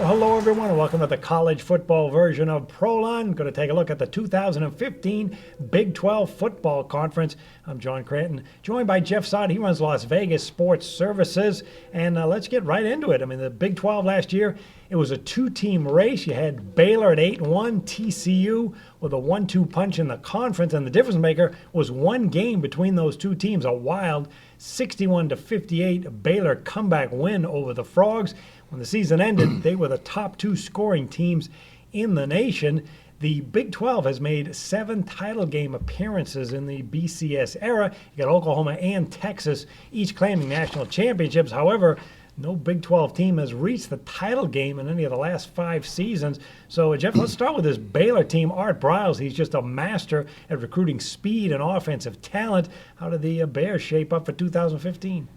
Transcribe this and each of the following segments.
Well, hello, everyone, and welcome to the college football version of Prolon. Going to take a look at the 2015 Big 12 Football Conference. I'm John Cranton, joined by Jeff Sod. He runs Las Vegas Sports Services, and let's get right into it. I mean, the Big 12 last year, it was a two-team race. You had Baylor at 8-1, TCU with a 1-2 punch in the conference, and the difference maker was one game between those two teams, a wild 61-58 Baylor comeback win over the Frogs. When the season ended, they were the top two scoring teams in the nation. The Big 12 has made 7 title game appearances in the BCS era. You got Oklahoma and Texas each claiming national championships. However, no Big 12 team has reached the title game in any of the last 5 seasons. So, Jeff, let's start with this Baylor team. Art Briles, he's just a master at recruiting speed and offensive talent. How did the Bears shape up for 2015?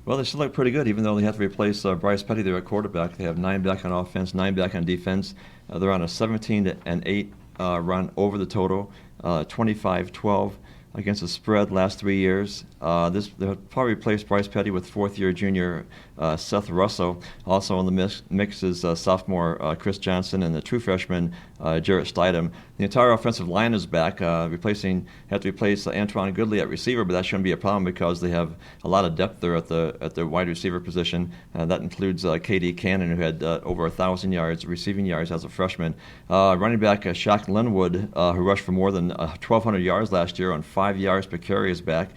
Well, they still look pretty good, even though they have to replace Bryce Petty there at quarterback. They have 9 back on offense, 9 back on defense. They're on a 17-8 run over the total, 25-12 against the spread last 3 years. They'll probably replace Bryce Petty with fourth-year junior Seth Russell. Also in the mix is sophomore Chris Johnson and the true freshman Jarrett Stidham. The entire offensive line is back. Have to replace Antoine Goodley at receiver, but that shouldn't be a problem because they have a lot of depth there at the wide receiver position. That includes K.D. Cannon, who had over 1,000 yards receiving yards as a freshman. Running back Shaq Linwood, who rushed for more than 1,200 yards last year on 5 yards per carry, is back.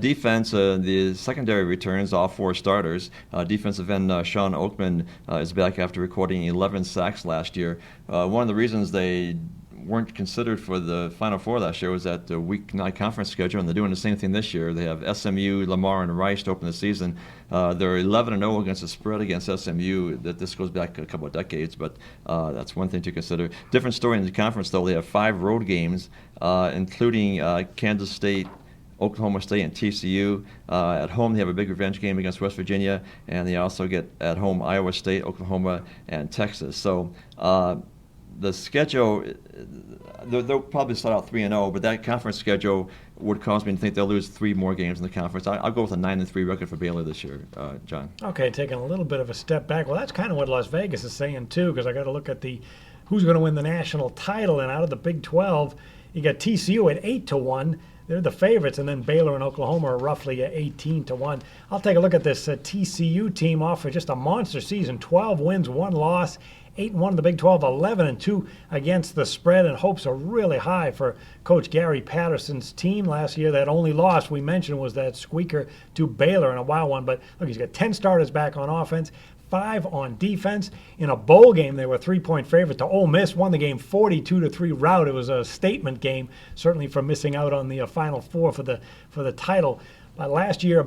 Defense, the secondary returns, all 4 starters. Defensive end Sean Oakman is back after recording 11 sacks last year. One of the reasons they weren't considered for the Final Four last year was that the Week 9 conference schedule, and they're doing the same thing this year. They have SMU, Lamar, and Rice to open the season. They're 11-0 against the spread against SMU. This goes back a couple of decades, but that's one thing to consider. Different story in the conference, though. They have 5 road games, including Kansas State, Oklahoma State, and TCU. At home, they have a big revenge game against West Virginia, and they also get at home Iowa State, Oklahoma, and Texas. So the schedule, they'll probably start out 3-0, but that conference schedule would cause me to think they'll lose 3 more games in the conference. I'll go with a 9-3 record for Baylor this year, John. Okay, taking a little bit of a step back. Well, that's kind of what Las Vegas is saying, too, because I got to look at who's going to win the national title. And out of the Big 12, you got TCU at 8-1. They're the favorites, and then Baylor and Oklahoma are roughly 18-1. I'll take a look at this TCU team off for just a monster season. 12 wins, 1 loss, 8-1 in the Big 12, 11-2 against the spread, and hopes are really high for Coach Gary Patterson's team. Last year, that only loss we mentioned was that squeaker to Baylor in a wild one, but look, he's got 10 starters back on offense, 5 on defense. In a bowl game, they were 3-point favorite to Ole Miss, won the game 42-3 rout. It was a statement game, certainly for missing out on the Final Four for the title. Last year,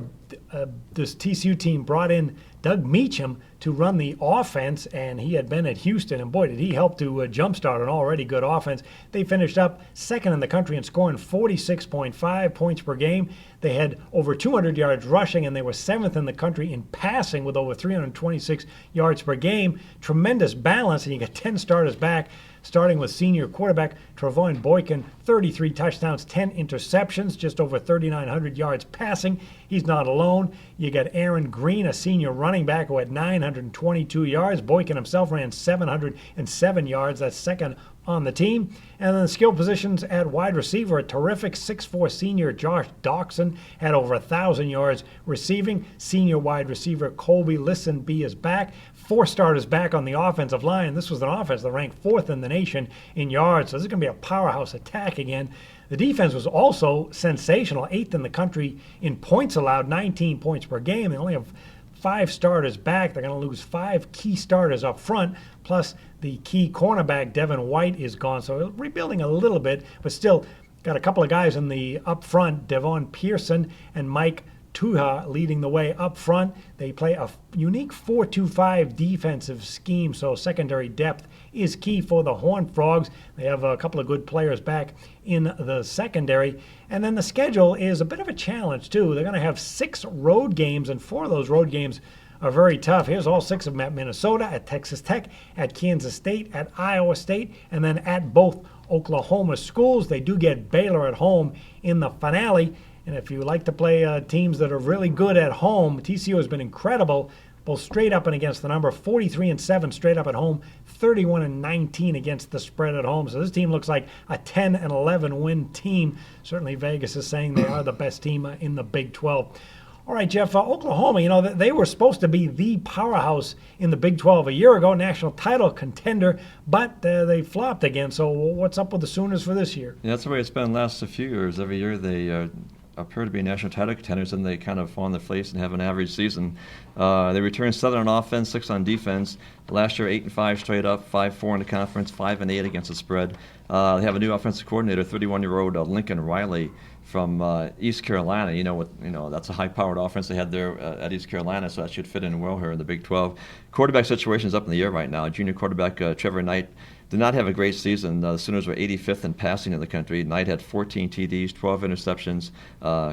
this TCU team brought in Doug Meacham to run the offense, and he had been at Houston, and boy, did he help to jumpstart an already good offense. They finished up second in the country in scoring 46.5 points per game. They had over 200 yards rushing, and they were 7th in the country in passing with over 326 yards per game. Tremendous balance, and you got 10 starters back, starting with senior quarterback Trevon Boykin, 33 touchdowns, 10 interceptions, just over 3,900 yards passing. He's not alone. You got Aaron Green, a senior running back, who had 922 yards. Boykin himself ran 707 yards. That's second on the team. And then the skill positions at wide receiver, a terrific 6'4 senior Josh Doxson had over 1,000 yards receiving. Senior wide receiver Colby Listenby is back. 4 starters back on the offensive line. This was an offense that ranked 4th in the nation in yards, so this is going to be a powerhouse attack again. The defense was also sensational, 8th in the country in points allowed, 19 points per game. They only have 5 starters back. They're going to lose 5 key starters up front, plus the key cornerback, Devin White, is gone. So rebuilding a little bit, but still got a couple of guys in the up front, Devon Pearson and Mike Tuha leading the way up front. They play a unique 4-2-5 defensive scheme, so secondary depth is key for the Horned Frogs. They have a couple of good players back in the secondary. And then the schedule is a bit of a challenge, too. They're going to have 6 road games, and 4 of those road games are very tough. Here's all 6 of them: at Minnesota, at Texas Tech, at Kansas State, at Iowa State, and then at both Oklahoma schools. They do get Baylor at home in the finale. And if you like to play teams that are really good at home, TCU has been incredible. both straight up and against the number, 43-7 straight up at home, 31-19 against the spread at home. So this team looks like a 10-11 win team. Certainly Vegas is saying they are the best team in the Big 12. All right, Jeff, Oklahoma, they were supposed to be the powerhouse in the Big 12 a year ago, national title contender, but they flopped again. So what's up with the Sooners for this year? Yeah, that's the way it's been the last few years. Every year they appear to be national title contenders, and they kind of fall on their face and have an average season. They returned 7 on offense, 6 on defense. Last year, 8-5 straight up, 5-4 in the conference, 5-8 against the spread. They have a new offensive coordinator, 31-year-old Lincoln Riley from East Carolina. That's a high-powered offense they had there at East Carolina, so that should fit in well here in the Big 12. Quarterback situation is up in the air right now. Junior quarterback Trevor Knight did not have a great season. The Sooners were 85th in passing in the country. Knight had 14 TDs, 12 interceptions,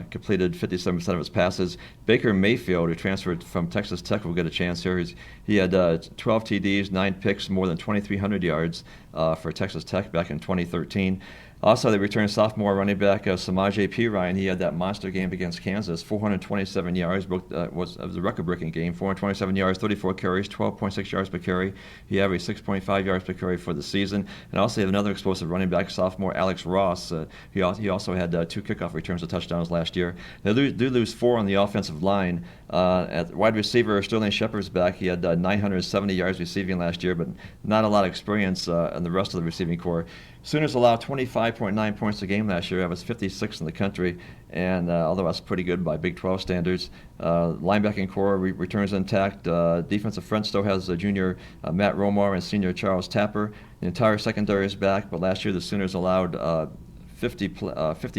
completed 57% of his passes. Baker Mayfield, who transferred from Texas Tech, will get a chance here. He had 12 TDs, 9 picks, more than 2,300 yards for Texas Tech back in 2013. Also, they returned sophomore running back Samaje Perine. He had that monster game against Kansas, 427 yards. It was a record-breaking game, 427 yards, 34 carries, 12.6 yards per carry. He averaged 6.5 yards per carry for the season. And also, they have another explosive running back, sophomore Alex Ross. He also had 2 kickoff returns of touchdowns last year. They do lose 4 on the offensive line. At wide receiver, Sterling Shepard's back. He had 970 yards receiving last year, but not a lot of experience in the rest of the receiving corps. Sooners allowed 25.9 points a game last year. That was 56th in the country, and although that's pretty good by Big 12 standards. Linebacking core returns intact. Defensive front still has junior Matt Romar and senior Charles Tapper. The entire secondary is back, but last year the Sooners allowed 50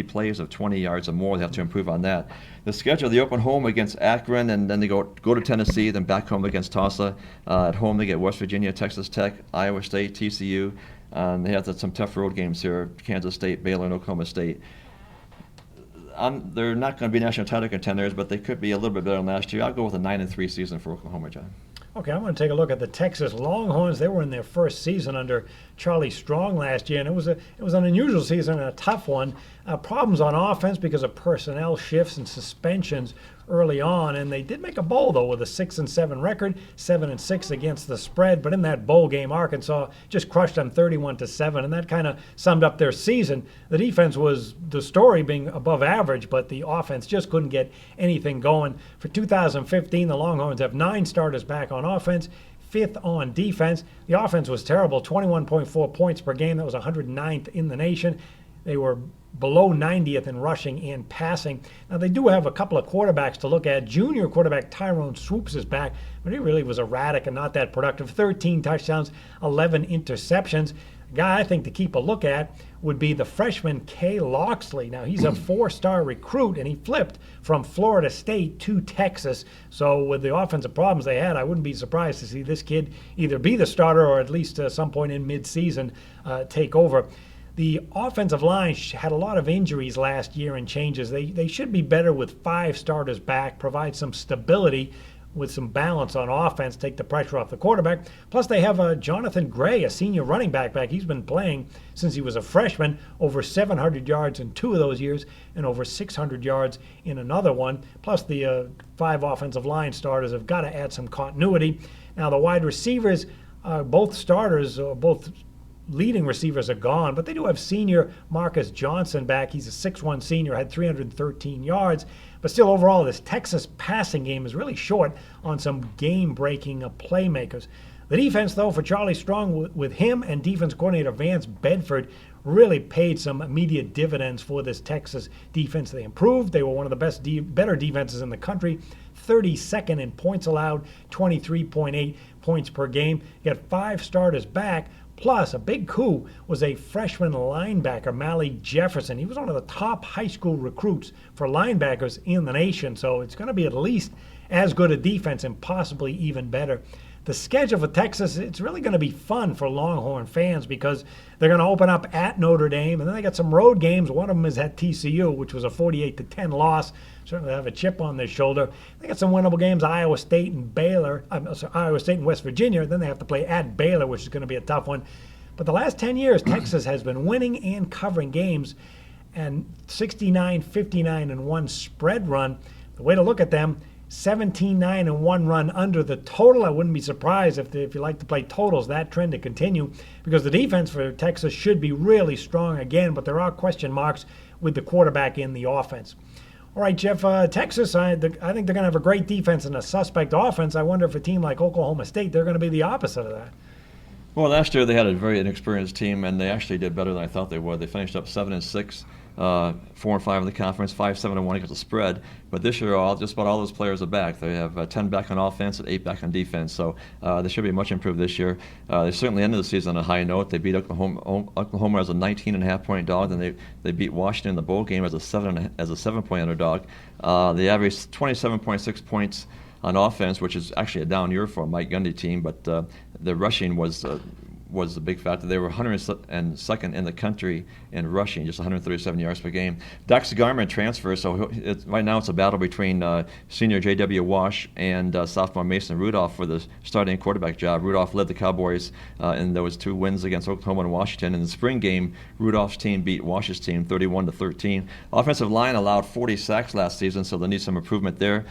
plays of 20 yards or more. They have to improve on that. The schedule, they open home against Akron, and then they go to Tennessee, then back home against Tulsa. At home they get West Virginia, Texas Tech, Iowa State, TCU. They have some tough road games here, Kansas State, Baylor, and Oklahoma State. They're not going to be national title contenders, but they could be a little bit better than last year. I'll go with a 9-3 season for Oklahoma, John. Okay, I'm going to take a look at the Texas Longhorns. They were in their first season under Charlie Strong last year, and it was an unusual season and a tough one. Problems on offense because of personnel shifts and suspensions early on, and they did make a bowl though with a 6-7 record, 7-6 against the spread. But in that bowl game, Arkansas just crushed them 31-7, and that kind of summed up their season. The defense was the story, being above average, but the offense just couldn't get anything going. For 2015, the Longhorns have 9 starters back on offense, 5th on defense. The offense was terrible, 21.4 points per game. That was 109th in the nation. They were below 90th in rushing and passing. Now, they do have a couple of quarterbacks to look at. Junior quarterback Tyrone Swoopes is back, but he really was erratic and not that productive. 13 touchdowns, 11 interceptions. A guy I think to keep a look at would be the freshman Kay Loxley. Now, he's a 4-star recruit, and he flipped from Florida State to Texas. So with the offensive problems they had, I wouldn't be surprised to see this kid either be the starter or at least some point in mid-season take over. The offensive line had a lot of injuries last year and changes. They should be better with 5 starters back, provide some stability with some balance on offense, take the pressure off the quarterback. Plus, they have Jonathan Gray, a senior running back. He's been playing since he was a freshman, over 700 yards in 2 of those years and over 600 yards in another one. Plus, the 5 offensive line starters have got to add some continuity. Now, the wide receivers, both starters, both leading receivers are gone, but they do have senior Marcus Johnson back. He's a 6'1 senior, had 313 yards. But still, overall, this Texas passing game is really short on some game-breaking playmakers. The defense, though, for Charlie Strong, with him and defense coordinator Vance Bedford, really paid some immediate dividends for this Texas defense. They improved. They were one of the better defenses in the country. 32nd in points allowed, 23.8 points per game. You got 5 starters back. Plus, a big coup was a freshman linebacker, Malik Jefferson. He was one of the top high school recruits for linebackers in the nation, so it's going to be at least as good a defense and possibly even better. The schedule for Texas, it's really going to be fun for Longhorn fans because they're going to open up at Notre Dame, and then they got some road games. One of them is at TCU, which was a 48-10 loss. Certainly have a chip on their shoulder. They got some winnable games, Iowa State and West Virginia. Then they have to play at Baylor, which is going to be a tough one. But the last 10 years, Texas has been winning and covering games, and 69-59-1 spread run. The way to look at them, 17-9 and 1 run under the total. I wouldn't be surprised if you like to play totals, that trend to continue, because the defense for Texas should be really strong again, but there are question marks with the quarterback in the offense. All right, Jeff, Texas, I think they're going to have a great defense and a suspect offense. I wonder if a team like Oklahoma State, they're going to be the opposite of that. Well, last year they had a very inexperienced team, and they actually did better than I thought they would. They finished up 7-6, 4-5 in the conference, 5-7-1 against the spread. But this year, just about all those players are back. They have 10 back on offense and 8 back on defense. So they should be much improved this year. They certainly ended the season on a high note. They beat Oklahoma as a 19.5-point dog, and they beat Washington in the bowl game as a 7-point underdog. They averaged 27.6 points on offense, which is actually a down year for a Mike Gundy team, but the rushing was the big factor. They were 102nd in the country in rushing, just 137 yards per game. Dax Garman transfers, so right now it's a battle between senior J.W. Wash and sophomore Mason Rudolph for the starting quarterback job. Rudolph led the Cowboys in those 2 wins against Oklahoma and Washington. In the spring game, Rudolph's team beat Wash's team 31-13. Offensive line allowed 40 sacks last season, so they need some improvement there.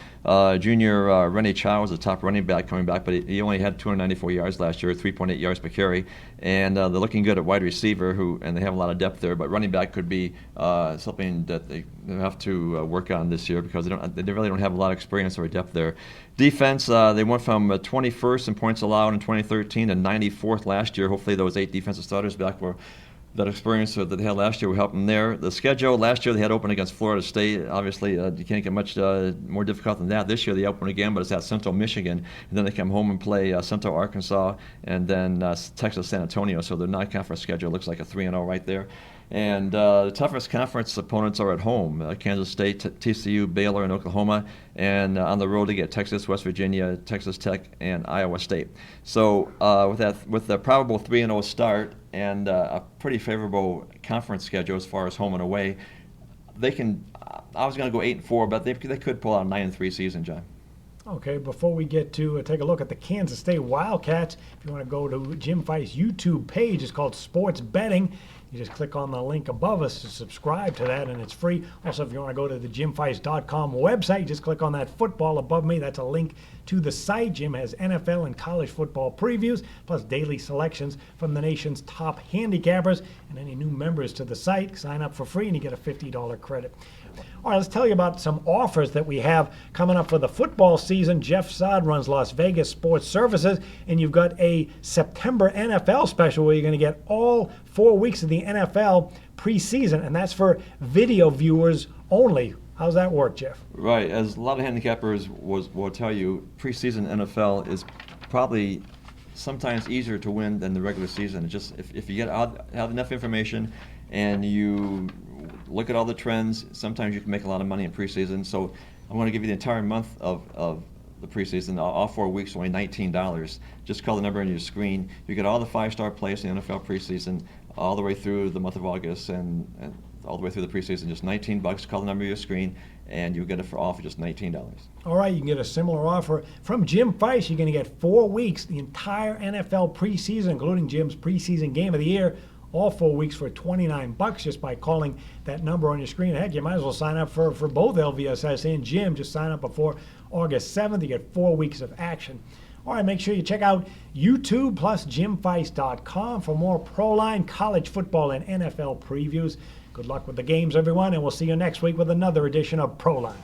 Junior Rennie Chow was the top running back coming back, but he only had 294 yards last year, 3.8 yards per carry. And they're looking good at wide receiver, and they have a lot of depth there. But running back could be something that they have to work on this year, because they really don't have a lot of experience or depth there. Defense, they went from 21st in points allowed in 2013 to 94th last year. Hopefully those 8 defensive starters back were that experience that they had last year will help them there. The schedule, last year they had open against Florida State. Obviously, you can't get much more difficult than that. This year they open again, but it's at Central Michigan. And then they come home and play Central Arkansas and then Texas San Antonio. So their non-conference schedule looks like a 3-0 right there. And the toughest conference opponents are at home, Kansas State, TCU, Baylor, and Oklahoma, and on the road to get Texas, West Virginia, Texas Tech, and Iowa State. So with the probable 3-0 start and a pretty favorable conference schedule as far as home and away, they can. I was going to go 8-4, but they could pull out a 9-3 season, John. Okay, before we get to take a look at the Kansas State Wildcats, if you want to go to Jim Feist's YouTube page, it's called Sports Betting. You just click on the link above us to subscribe to that, and it's free. Also, if you want to go to the jimfeist.com website, just click on that football above me. That's a link to the site. Jim has NFL and college football previews, plus daily selections from the nation's top handicappers. And any new members to the site, sign up for free, and you get a $50 credit. All right, let's tell you about some offers that we have coming up for the football season. Jeff Saad runs Las Vegas Sports Services, and you've got a September NFL special where you're going to get all 4 weeks of the NFL preseason, and that's for video viewers only. How's that work, Jeff? Right. As a lot of handicappers will tell you, preseason NFL is probably sometimes easier to win than the regular season. It's just if you have enough information and you look at all the trends, sometimes you can make a lot of money in preseason. So I'm going to give you the entire month of the preseason, all 4 weeks, only $19. Just call the number on your screen. You get all the 5-star plays in the NFL preseason all the way through the month of August and all the way through the preseason. Just $19. Call the number on your screen, and you get it for just $19. All right, you can get a similar offer from Jim Feist. You're going to get 4 weeks, the entire NFL preseason, including Jim's preseason game of the year, all 4 weeks for $29 just by calling that number on your screen. Heck, you might as well sign up for both LVSS and Jim. Just sign up before August 7th. You get 4 weeks of action. All right, make sure you check out YouTube plus jimfeist.com for more pro-line, college football, and NFL previews. Good luck with the games, everyone, and we'll see you next week with another edition of Pro Line.